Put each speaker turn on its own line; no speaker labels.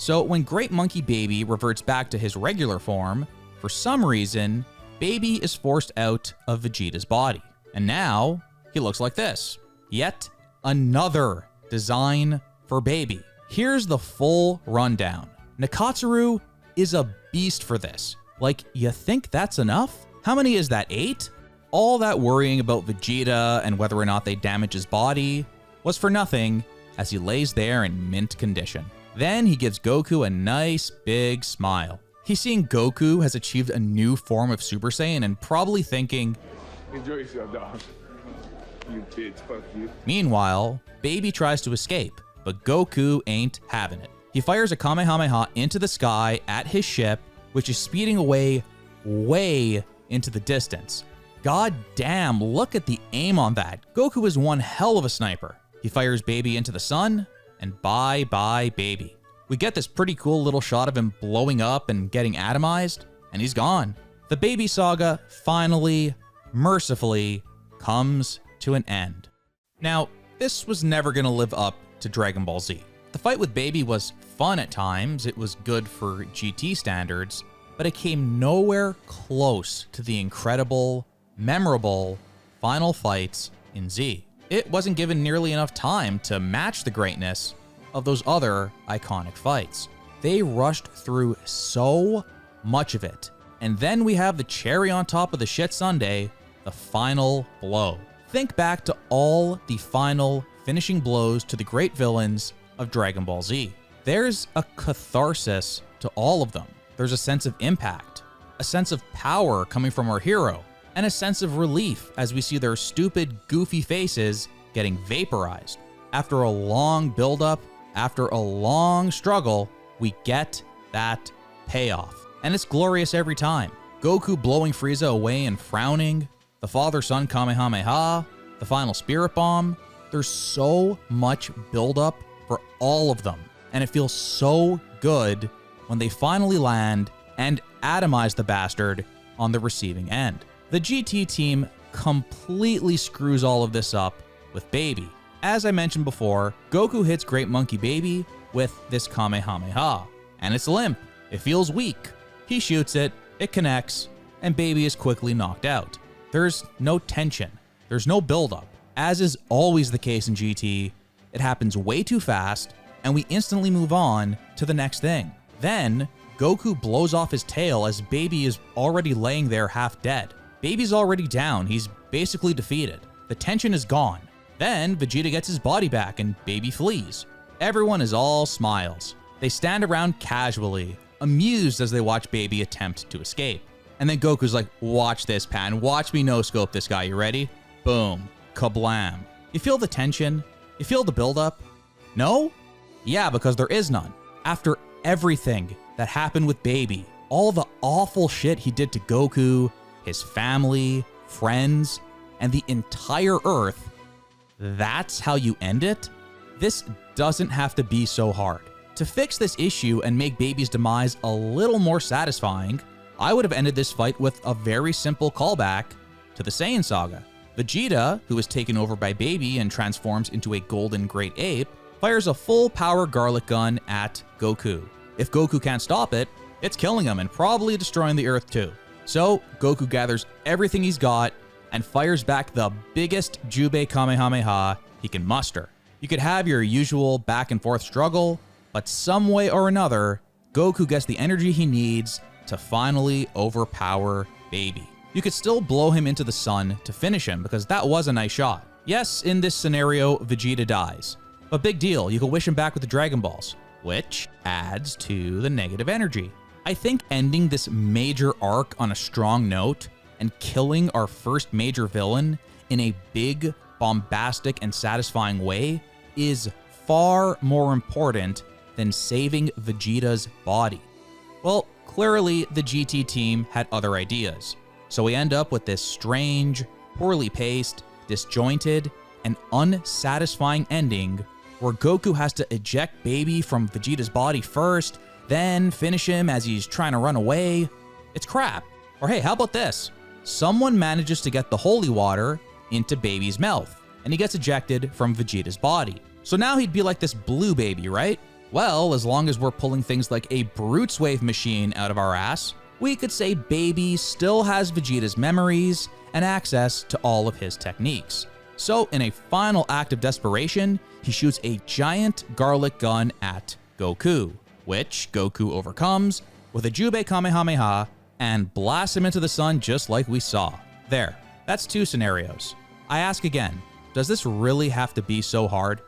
So when Great Monkey Baby reverts back to his regular form, for some reason, Baby is forced out of Vegeta's body. And now, he looks like this. Yet another design for Baby. Here's the full rundown. Nakatsuru is a beast for this. Like, you think that's enough? How many is that, 8? All that worrying about Vegeta and whether or not they damage his body was for nothing as he lays there in mint condition. Then he gives Goku a nice big smile. He's seeing Goku has achieved a new form of Super Saiyan and probably thinking, enjoy yourself, dog. You bitch, fuck you. Meanwhile, Baby tries to escape, but Goku ain't having it. He fires a Kamehameha into the sky at his ship, which is speeding away way into the distance. God damn, look at the aim on that. Goku is one hell of a sniper. He fires Baby into the sun, and bye-bye Baby. We get this pretty cool little shot of him blowing up and getting atomized, and he's gone. The Baby saga finally, mercifully, comes to an end. Now, this was never gonna live up to Dragon Ball Z. The fight with Baby was fun at times, it was good for GT standards, but it came nowhere close to the incredible, memorable final fights in Z. It wasn't given nearly enough time to match the greatness of those other iconic fights. They rushed through so much of it. And then we have the cherry on top of the shit sundae, the final blow. Think back to all the final finishing blows to the great villains of Dragon Ball Z. There's a catharsis to all of them. There's a sense of impact, a sense of power coming from our hero, and a sense of relief as we see their stupid, goofy faces getting vaporized. After a long buildup, after a long struggle, we get that payoff. And it's glorious every time. Goku blowing Frieza away and frowning, the father-son Kamehameha, the final Spirit Bomb. There's so much buildup for all of them. And it feels so good when they finally land and atomize the bastard on the receiving end. The GT team completely screws all of this up with Baby. As I mentioned before, Goku hits Great Monkey Baby with this Kamehameha, and it's limp. It feels weak. He shoots it, it connects, and Baby is quickly knocked out. There's no tension. There's no buildup. As is always the case in GT, it happens way too fast, and we instantly move on to the next thing. Then, Goku blows off his tail as Baby is already laying there half dead. Baby's already down, he's basically defeated. The tension is gone. Then, Vegeta gets his body back and Baby flees. Everyone is all smiles. They stand around casually, amused as they watch Baby attempt to escape. And then Goku's like, watch this, Pan, watch me no-scope this guy, you ready? Boom. Kablam. You feel the tension? You feel the buildup? No? Yeah, because there is none. After everything that happened with Baby, all the awful shit he did to Goku, his family, friends, and the entire Earth, that's how you end it? This doesn't have to be so hard. To fix this issue and make Baby's demise a little more satisfying, I would have ended this fight with a very simple callback to the Saiyan saga. Vegeta, who is taken over by Baby and transforms into a golden great ape, fires a full power garlic gun at Goku. If Goku can't stop it, it's killing him and probably destroying the Earth too. So Goku gathers everything he's got and fires back the biggest Jubei Kamehameha he can muster. You could have your usual back and forth struggle, but some way or another, Goku gets the energy he needs to finally overpower Baby. You could still blow him into the sun to finish him because that was a nice shot. Yes, in this scenario, Vegeta dies. But big deal, you can wish him back with the Dragon Balls, which adds to the negative energy. I think ending this major arc on a strong note and killing our first major villain in a big, bombastic, and satisfying way is far more important than saving Vegeta's body. Well, clearly the GT team had other ideas. So we end up with this strange, poorly paced, disjointed, and unsatisfying ending where Goku has to eject Baby from Vegeta's body first, then finish him as he's trying to run away. It's crap. Or hey, how about this? Someone manages to get the holy water into Baby's mouth, and he gets ejected from Vegeta's body. So now he'd be like this blue Baby, right? Well, as long as we're pulling things like a Brutes Wave machine out of our ass, we could say Baby still has Vegeta's memories and access to all of his techniques. So in a final act of desperation, he shoots a giant garlic gun at Goku, which Goku overcomes with a Jubei Kamehameha and blasts him into the sun just like we saw. There, that's 2 scenarios. I ask again, does this really have to be so hard?